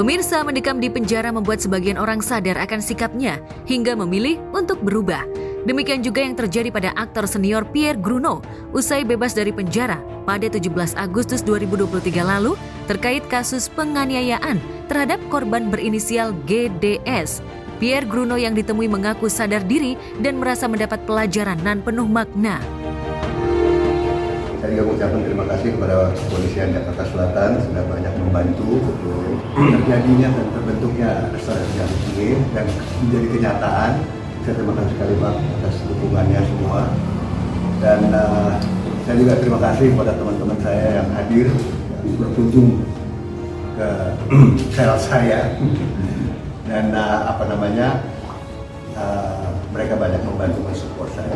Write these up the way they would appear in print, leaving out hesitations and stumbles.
Pemirsa, mendekam di penjara membuat sebagian orang sadar akan sikapnya hingga memilih untuk berubah. Demikian juga yang terjadi pada aktor senior Pierre Gruno usai bebas dari penjara pada 17 Agustus 2023 lalu terkait kasus penganiayaan terhadap korban berinisial GDS. Pierre Gruno yang ditemui mengaku sadar diri dan merasa mendapat pelajaran nan penuh makna. Saya juga mengucapkan terima kasih kepada kepolisian Jakarta Selatan sudah banyak membantu terjadinya dan terbentuknya restoran yang tinggi dan menjadi kenyataan. Saya terima kasih sekali Pak atas dukungannya semua. Dan saya juga terima kasih kepada teman-teman saya yang hadir yang berkunjung ke sel saya dan mereka banyak membantu mensupport saya.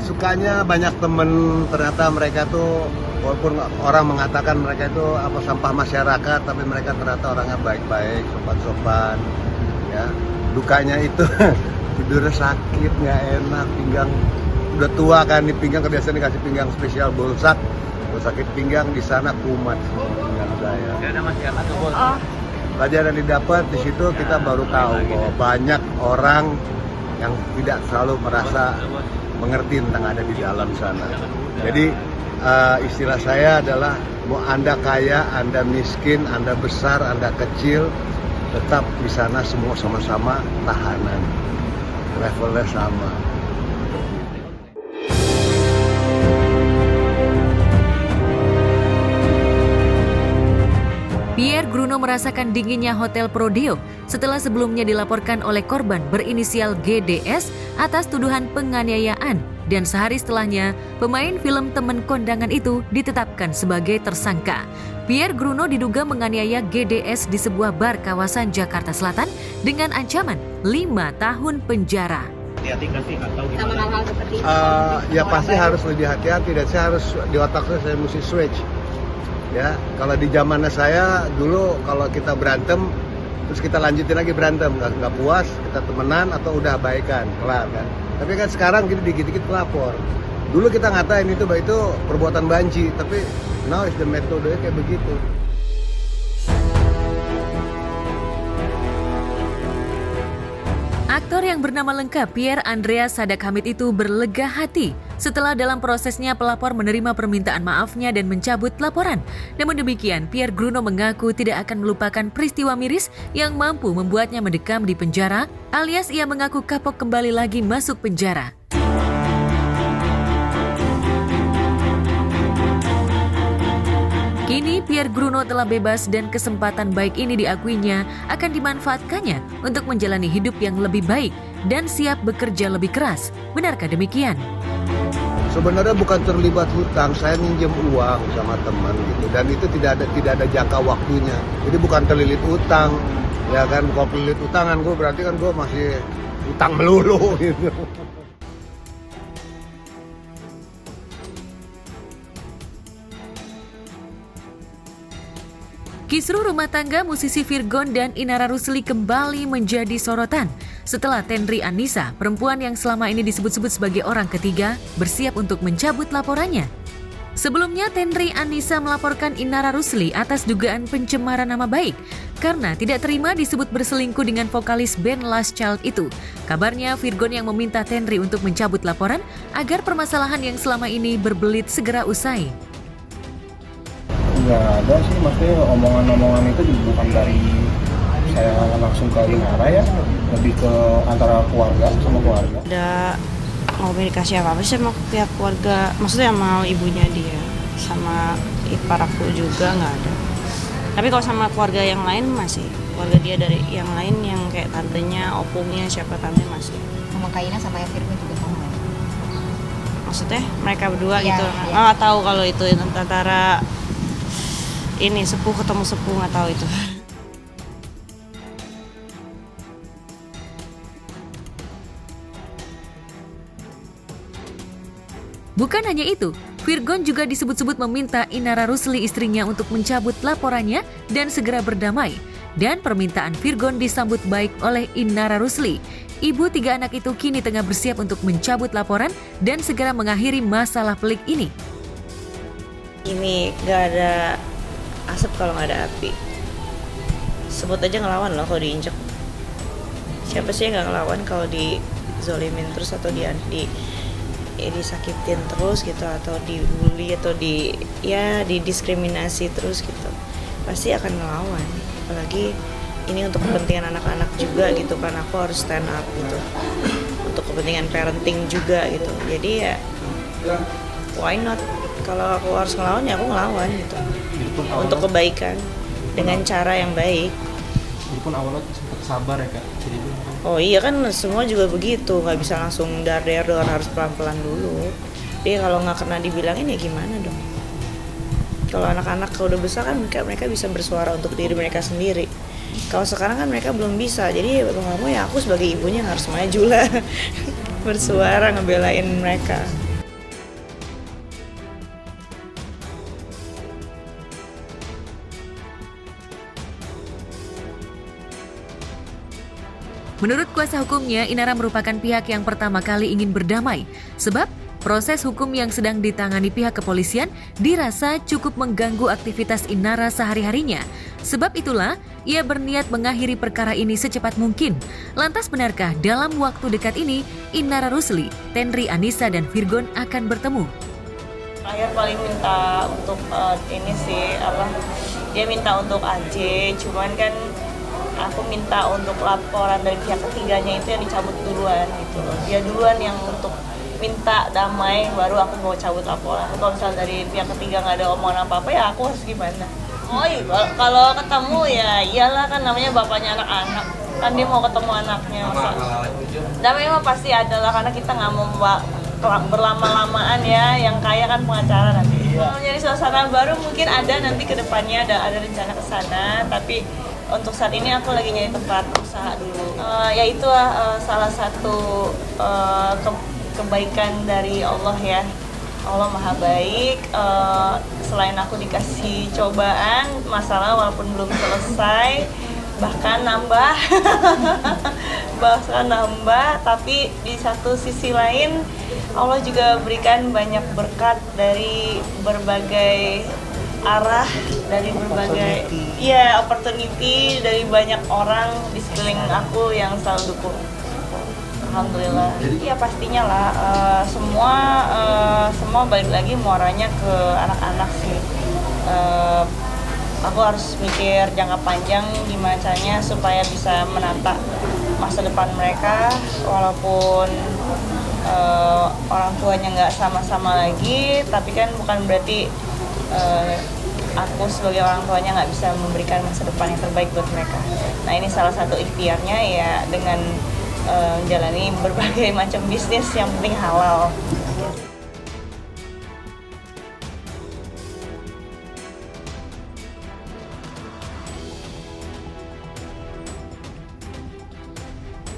Sukanya banyak temen, ternyata mereka tuh walaupun orang mengatakan mereka itu sampah masyarakat, tapi mereka ternyata orangnya baik-baik, sopan-sopan ya. Dukanya itu tidurnya sakit, nggak enak, pinggang udah tua kan, di pinggang kebiasaan dikasih pinggang spesial bolsak, sakit pinggang di sana kumat pinggang saya. Ada masih apa tuh bos? Pelajaran didapat di situ kita baru tahu bahwa banyak orang yang tidak selalu merasa mengerti tentang ada di dalam sana. Jadi istilah saya adalah mau Anda kaya, Anda miskin, Anda besar, Anda kecil, tetap di sana semua sama-sama tahanan. Levelnya sama. Pierre Gruno merasakan dinginnya Hotel Prodeo setelah sebelumnya dilaporkan oleh korban berinisial GDS atas tuduhan penganiayaan dan sehari setelahnya pemain film Teman Kondangan itu ditetapkan sebagai tersangka. Pierre Gruno diduga menganiaya GDS di sebuah bar kawasan Jakarta Selatan dengan ancaman 5 tahun penjara. Hati-hati nggak sih atau sama gimana? hal-hal seperti itu? Ya pasti harus lebih hati-hati dan saya harus di otak saya mesti switch. Ya, kalau di zamannya saya dulu kalau kita berantem terus kita lanjutin lagi berantem, nggak puas kita temenan atau udah baikan, kelar kan. Tapi kan sekarang gitu dikit-dikit pelapor. Dulu kita ngatain itu perbuatan banci, tapi now is the metode kayak begitu. Aktor yang bernama lengkap Pierre Andreas Sadak Hamid itu berlega hati setelah dalam prosesnya pelapor menerima permintaan maafnya dan mencabut laporan. Namun demikian, Pierre Gruno mengaku tidak akan melupakan peristiwa miris yang mampu membuatnya mendekam di penjara, alias ia mengaku kapok kembali lagi masuk penjara. Kini Pierre Gruno telah bebas dan kesempatan baik ini diakuinya akan dimanfaatkannya untuk menjalani hidup yang lebih baik dan siap bekerja lebih keras. Benarkah demikian? Sebenarnya bukan terlibat hutang, saya minjem uang sama teman gitu dan itu tidak ada jangka waktunya. Jadi bukan terlilit utang. Ya kan, kalau terlilit utangan gue berarti kan gue masih utang melulu gitu. Kisruh rumah tangga musisi Virgon dan Inara Rusli kembali menjadi sorotan setelah Tenri Anissa, perempuan yang selama ini disebut-sebut sebagai orang ketiga, bersiap untuk mencabut laporannya. Sebelumnya, Tenri Anissa melaporkan Inara Rusli atas dugaan pencemaran nama baik karena tidak terima disebut berselingkuh dengan vokalis band Last Child itu. Kabarnya, Virgon yang meminta Tenri untuk mencabut laporan agar permasalahan yang selama ini berbelit segera usai. Nggak ada sih, maksudnya omongan-omongan itu bukan dari saya langsung ke Inara ya, lebih ke antara keluarga sama keluarga. Ada komunikasi apa sih sama pihak keluarga, maksudnya sama ibunya dia, sama ipar aku juga nggak ada. Tapi kalau sama keluarga yang lain masih, keluarga dia dari yang lain yang kayak tantenya, opungnya, siapa tante masih. Sama Kaina sama Virgon juga sama. Maksudnya mereka berdua ya, gitu, ya. nggak tahu kalau itu antara ini sepuh ketemu sepuh, nggak tahu itu. Bukan hanya itu, Virgon juga disebut-sebut meminta Inara Rusli istrinya untuk mencabut laporannya dan segera berdamai. Dan permintaan Virgon disambut baik oleh Inara Rusli. Ibu 3 anak itu kini tengah bersiap untuk mencabut laporan dan segera mengakhiri masalah pelik ini. Ini nggak ada asap kalau nggak ada api. sebut aja ngelawan loh kalau diinjek. Siapa sih yang nggak ngelawan kalau dizolimin terus atau disakitin terus gitu, atau dibully atau didiskriminasi terus gitu, pasti akan ngelawan. Apalagi ini untuk kepentingan anak-anak juga gitu kan, aku harus stand up gitu untuk kepentingan parenting juga gitu. Jadi ya why not, kalau aku harus ngelawan ya aku ngelawan gitu untuk kebaikan dengan cara yang baik. Walaupun awalnya sempat sabar ya Kak. Jadi Oh iya kan, semua juga begitu, nggak bisa langsung dar dengan harus pelan-pelan dulu. Dia kalau nggak kena dibilangin ya gimana dong. Kalau anak-anak kalau udah besar kan mereka bisa bersuara untuk diri mereka sendiri. Kalau sekarang kan mereka belum bisa, jadi mau nggak mau ya aku sebagai ibunya harus maju lah bersuara ngebelain mereka. Menurut kuasa hukumnya, Inara merupakan pihak yang pertama kali ingin berdamai, sebab proses hukum yang sedang ditangani pihak kepolisian dirasa cukup mengganggu aktivitas Inara sehari-harinya. Sebab itulah, ia berniat mengakhiri perkara ini secepat mungkin. Lantas benarkah dalam waktu dekat ini, Inara Rusli, Tenri Anissa, dan Virgon akan bertemu? Terakhir paling minta untuk ini sih, dia minta untuk AJ, cuman kan aku minta untuk laporan dari pihak ketiganya itu yang dicabut duluan gitu loh. Dia duluan yang untuk minta damai, baru aku mau cabut laporan. Kalau misalnya dari pihak ketiga nggak ada omongan apa-apa ya aku harus gimana? Oh iya, kalau ketemu ya iyalah, kan namanya bapaknya anak-anak, kan dia mau ketemu anaknya. Damai mah pasti ada lah, karena kita nggak mau berlama-lamaan ya, yang kaya kan pengacara nanti. Kalau nyari suasana baru mungkin ada nanti ke depannya, ada rencana ke sana, tapi untuk saat ini aku lagi nyari tempat usaha dulu. Yaitu salah satu kebaikan dari Allah ya. Allah Maha Baik. Selain aku dikasih cobaan, masalah walaupun belum selesai, bahkan nambah, tapi di satu sisi lain Allah juga berikan banyak berkat dari berbagai arah, dari berbagai opportunity dari banyak orang di sekeliling aku yang selalu dukung. Alhamdulillah. Iya pastinya lah, semua balik lagi muaranya ke anak-anak sih. Aku harus mikir jangka panjang gimana caranya supaya bisa menata masa depan mereka, walaupun orang tuanya nggak sama-sama lagi, tapi kan bukan berarti aku sebagai orang tuanya nggak bisa memberikan masa depan yang terbaik buat mereka. Nah ini salah satu ikhtiarnya ya, dengan menjalani berbagai macam bisnis yang penting halal.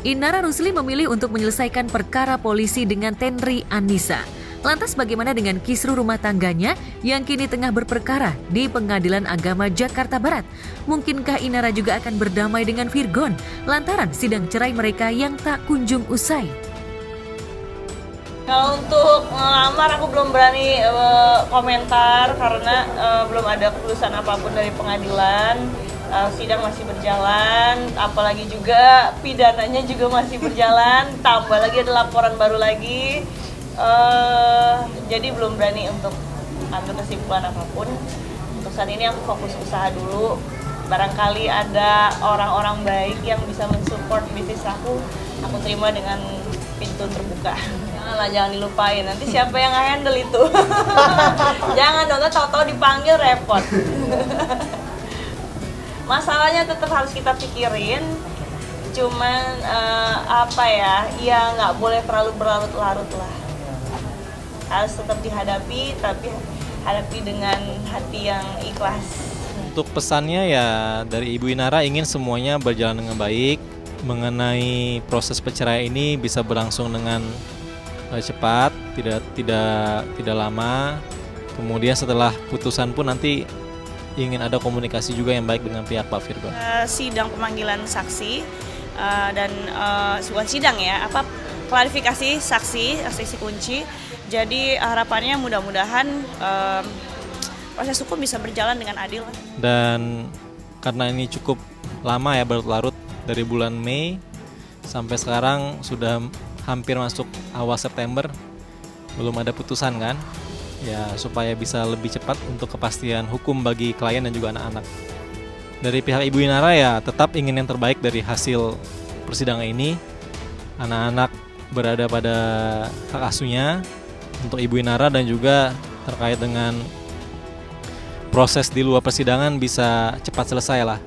Inara Rusli memilih untuk menyelesaikan perkara polisi dengan Tenri Anissa. Lantas bagaimana dengan kisru rumah tangganya yang kini tengah berperkara di Pengadilan Agama Jakarta Barat? Mungkinkah Inara juga akan berdamai dengan Virgon lantaran sidang cerai mereka yang tak kunjung usai? Kalau untuk ngelamar aku belum berani komentar karena belum ada keputusan apapun dari pengadilan. Sidang masih berjalan, apalagi juga pidananya juga masih berjalan, tambah lagi ada laporan baru lagi. Jadi belum berani untuk ambil kesimpulan apapun. Untuk saat ini aku fokus usaha dulu. Barangkali ada orang-orang baik yang bisa mensupport bisnis aku terima dengan pintu terbuka. Jangan dilupain, nanti siapa yang handle itu? Jangan dong, tahu-tahu dipanggil repot. Masalahnya tetap harus kita pikirin, cuman ya nggak boleh terlalu berlarut-larut lah. Harus tetap dihadapi, tapi hadapi dengan hati yang ikhlas. Untuk pesannya ya dari Ibu Inara, ingin semuanya berjalan dengan baik. Mengenai proses perceraian ini bisa berlangsung dengan cepat, tidak lama. Kemudian setelah putusan pun nanti ingin ada komunikasi juga yang baik dengan pihak Pak Virgon. Sidang pemanggilan saksi dan bukan sidang ya, klarifikasi saksi kunci. Jadi harapannya mudah-mudahan proses hukum bisa berjalan dengan adil. Dan karena ini cukup lama ya, berlarut dari bulan Mei sampai sekarang sudah hampir masuk awal September, belum ada putusan kan. Ya supaya bisa lebih cepat untuk kepastian hukum bagi klien dan juga anak-anak. Dari pihak Ibu Inara ya tetap ingin yang terbaik dari hasil persidangan ini. Anak-anak berada pada hak asuhnya untuk Ibu Inara, dan juga terkait dengan proses di luar persidangan bisa cepat selesai lah.